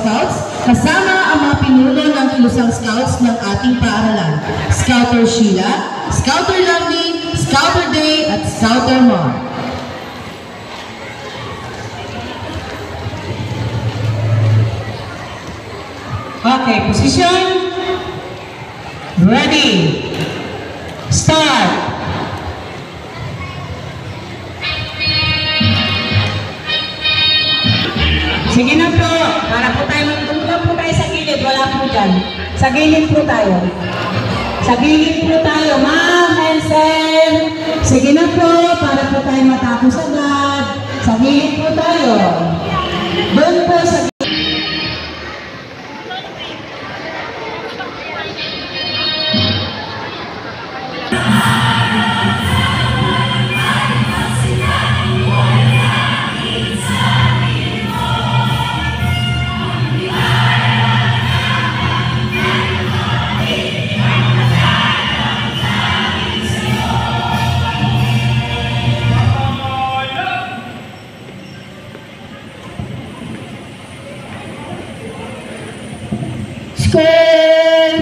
Scouts, kasama ang mga pinuno ng kilusang Scouts ng ating paaralan. Scouter Sheila, Scouter Lovely, Scouter Day, at Scouter Mar. Okay, position. Ready. Start. Sige na po, para po tayo magtulog po tayo sa gilid, wala po dyan. Sa gilid po tayo. Sa gilid po tayo, ma'am and sir. Sige na po, para po tayo matapos agad. Sa gilid po tayo. Doon po sa gilid.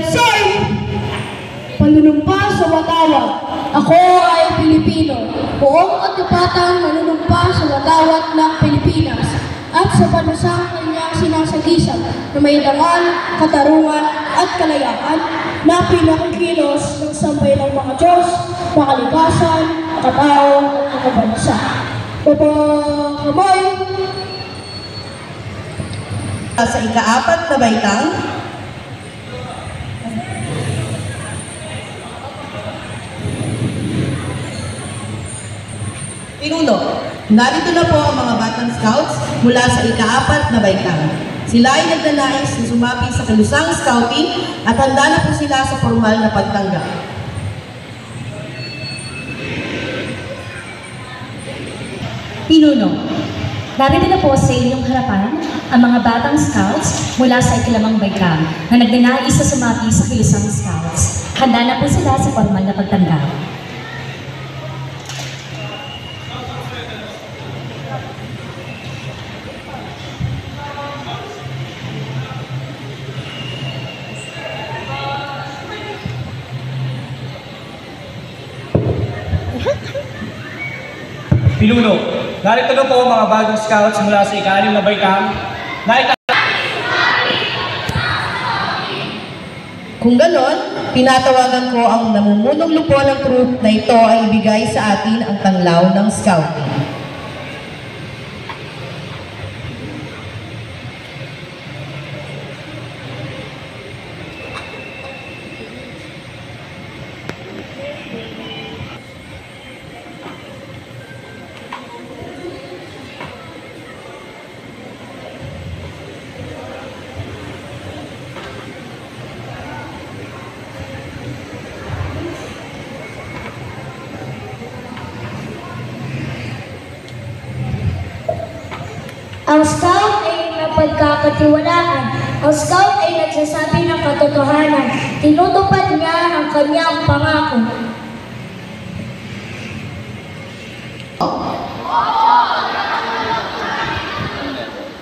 Sir! Panunumpa sa watawat. Ako ay Pilipino. Buong katapatan manunumpa sa watawat ng Pilipinas at sa banusang kanyang sinasagisag na may dangal, katarungan at kalayaan na pinakikilos ng sambay ng mga Diyos, makalikasan, makatao at makabansa. Kamay! Sa ika-4 na baitang, pinuno. Narito na po ang mga batang Scouts mula sa ika-4 na baitang. Sila ay nagdanais na sumapi sa kilusang scouting at handa na po sila sa formal na pagtanggap. Pinuno. Narito na po sa inyong harapan ang mga batang Scouts mula sa ika-5 baitang na nagdanais na sumapi sa kilusang Scouts. Handa na po sila sa formal na pagtanggap. Pinuno, narito na po mga bagong Scouts mula sa ika-6 na baitang na Kung ganon, pinatawagan ko ang namumunong lupo ng troop na ito ay ibigay sa atin ang tanglaw ng scouting. Ang Scout ay napagkakatiwalaan. Ang Scout ay nagsasabi ng katotohanan. Tinutupad niya ang kanyang pangako.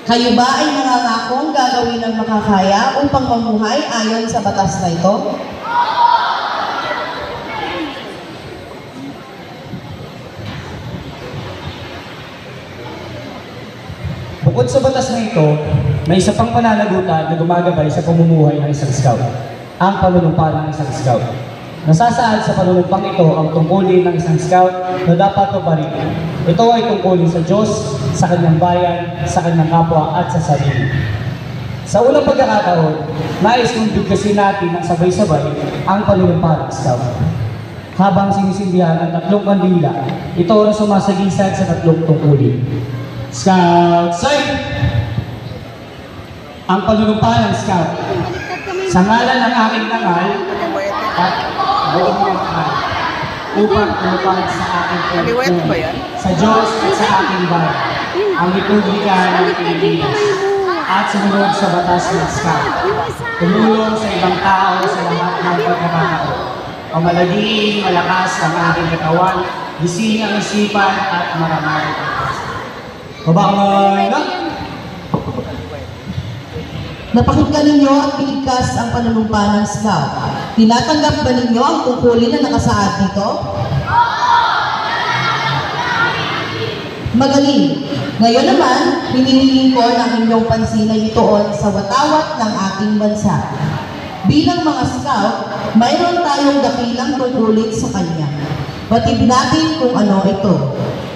Kayo ba ay nangangakong gagawin ang makakaya upang mamuhay ayon sa batas na ito? Bukod sa batas na ito, may isa pang pananagutan na gumagabay sa pamumuhay ng isang Scout, ang panunumpa ng isang Scout. Nasasaad sa panunumpang ito ang tungkulin ng isang Scout na dapat tuparin. Ito ay tungkulin sa Diyos, sa kanyang bayan, sa kanyang kapwa at sa sarili. Sa unang pagkakataon, nais kong bigkasin natin ng sabay-sabay ang panunumpa ng Scout. Habang sinisindihan ang 3 kandila, ito ang sumasagisag sa 3 tungkulin. Scout side! Ang panunumpa ng Scout. Sa ngalan ng aking dangal at buong mga upang tumupad sa aking pagkukulang sa Diyos at sa aking bayan, ang Republika ng Pilipinas at sumunod sa batas ng Scout. Tumulong sa ibang tao sa lahat ng pagkakataon. Pamalaging malakas ang aking katawan, gising ang isipan at maramay ang pagkakataon. Babakay na! Napakinggan ninyo at binigkas ang panunumpa ng Scout. Tinatanggap ba ninyo ang tungkulin na nakasaad dito? Magaling. Ngayon naman, hinihiling ko ng inyong pansinay itoon sa watawat ng ating bansa. Bilang mga Scout, mayroon tayong dakilang tungkulin sa kanya. Batid natin kung ano ito.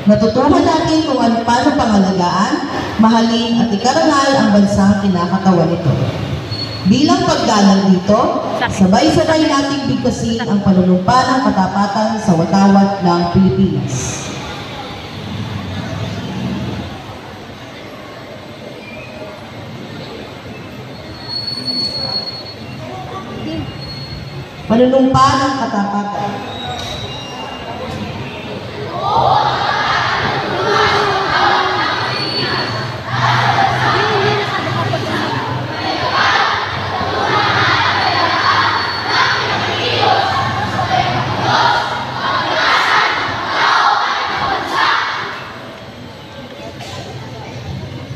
Natutuhan natin kung paano pangalagaan, mahalin at ikarangal ang bansang kinakatawan nito. Bilang paggalang dito, sabay-sabay nating bigkasin ang panunumpa ng katapatan sa watawat ng Pilipinas. Panunumpa ng katapatan.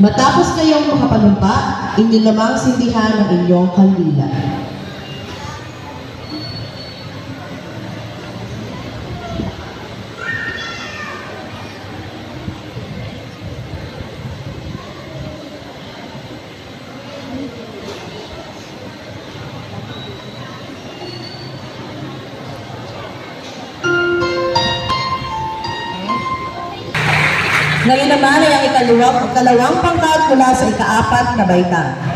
Matapos kayong makapanumpa, inyo lamang sindihan ang inyong kandila. Ngayon naman ay ang ikalawang pangkat mula sa ika-4 na baitang.